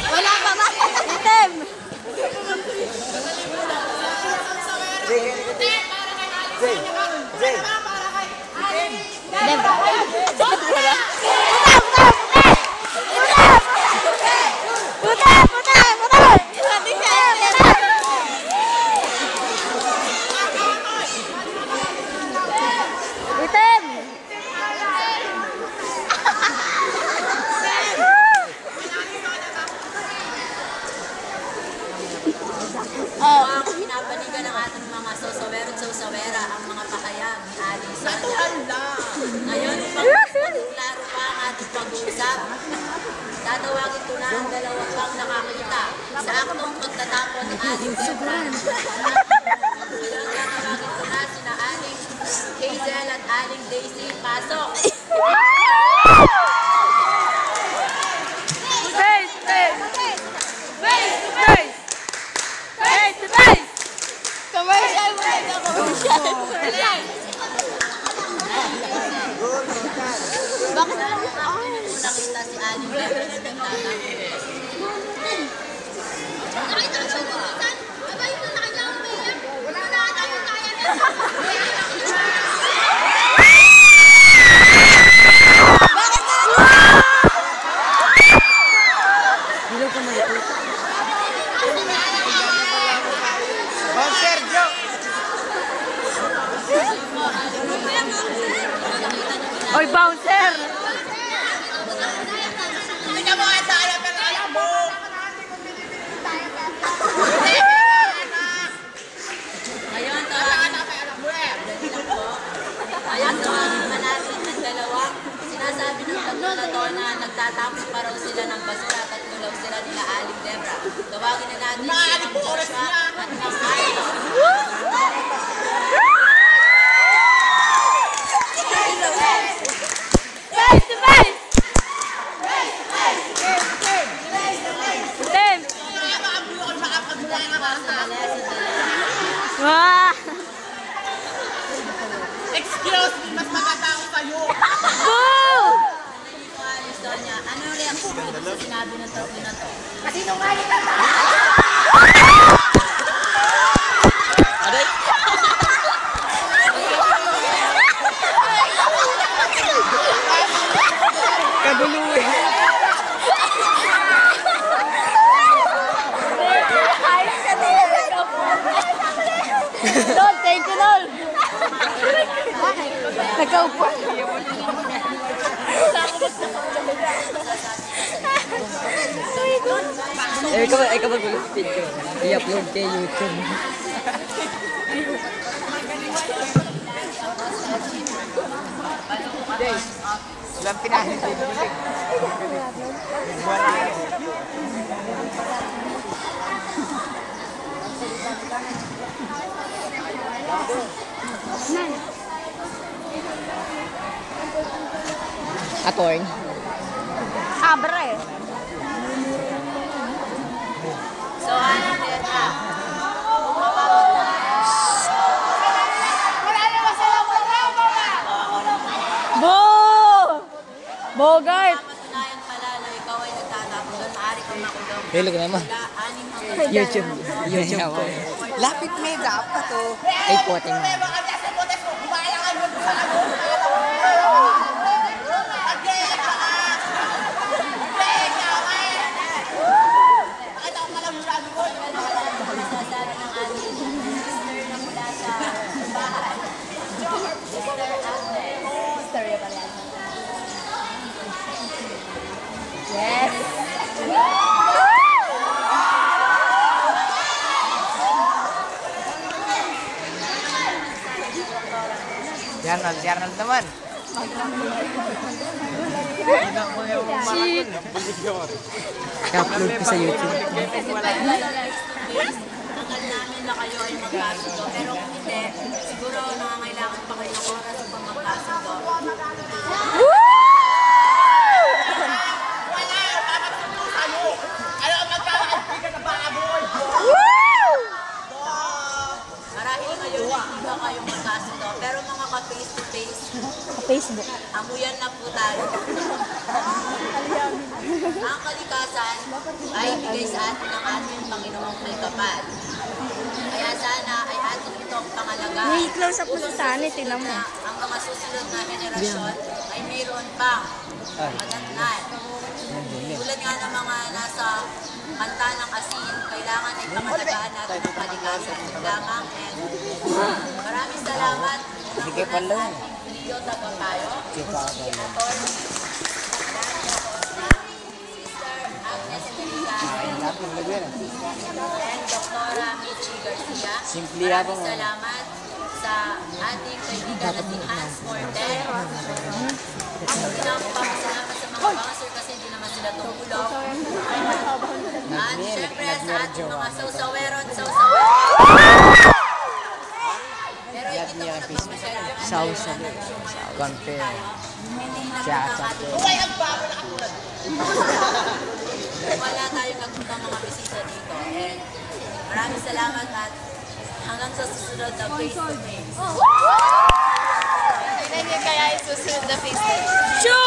Wala pa ba? Item! Pinapanigan ng ating mga sosawero at sosawera ang mga pakayang ni Aling Sonia. Ngayon, klaro pa ang ating pag-uusap. Tatawagin ko na ang dalawang pang nakakita sa aktong pagtatapon ni Aling Debra. Ngayon, tatawagin ko na sina Aling Hazel at Aling Daisy. Pasok! Bakit naman nakita si Aling Debra sa bintana? Nakita ko siya bumisan? Aba yun na nakita ko kaya? Wala na tayo kaya na. Bakit na? Bilang ka malipot. Bang Sergio! Oy, bouncer! Tingnan mo nga tayo, pero alam mo! Ngayon, tawagin po. Ngayon, tawagin pa natin ang dalawa. Sinasabi ng tatlo na to na nagtatapon pa raw sila ng basura at gulaw sila nila Aling Debra. Tawagin na natin si Ma'am Joshua at Ma'am Ayo. Wah! Excuse me, mas maganda ako sa'yo! Boo! Hindi ko Aling Sonia, anong reaksyon mo sa sinabi ng tatlo na to? Kasi nung nga yung Lol, thank you, Lol! Nagkaupo. Ikaw mag-speed ko. I-upload kay YouTube. Walang pinahin dito. Atorn. Abre. So, Aling Debra, Boo! Bogart! mapatunayan pala na ikaw ay nagtatapon doon, maaari kang makulong. Hello ka naman. Wala, anim ang YouTube. YouTube ko. Lapit may dapat to. Ay, poting. sasabi ng ating sister na mula sa bahay. Sister Agnes. Story pa yan. Yes! Arnold naman. I-upload ko sa YouTube. Tagal namin na kayo ay magkasundo, pero kung hindi, siguro nangangailangan pa kayo ng oras upang magkasundo. ay bigay sa atin ng ating Panginoong may kapal. Kaya sana ay atin itong pangalagaan. May close up mo sa tanit, tingnan mo. Ang mga susunod na henerasyon ay mayroon pang matatnan. Tulad nga ng mga nasa kanta ng asin, kailangan ay pangalagaan natin ang kalikasan lamang. Maraming salamat. Sige pala yun. Leo Tagapayo, Senator, Sister Agnes Mericano, and Dr. Michi Garcia. Simple ako. Maraming salamat sa ating kaibigan na si Hans Morten. Hindi na ako papasalamat sa mga bouncers kasi hindi naman sila tumulong. At syempre sa ating mga sawsawero at sawsawero. Pero hindi ito ko nagpapasalamat. Sawsawero. Confirm. Siya sa akin. Wala tayong nagpuntang mga bisita dito. And maraming salamat at hanggang sa susunod na face to face. Kailan niya kaya isusunod na face to face?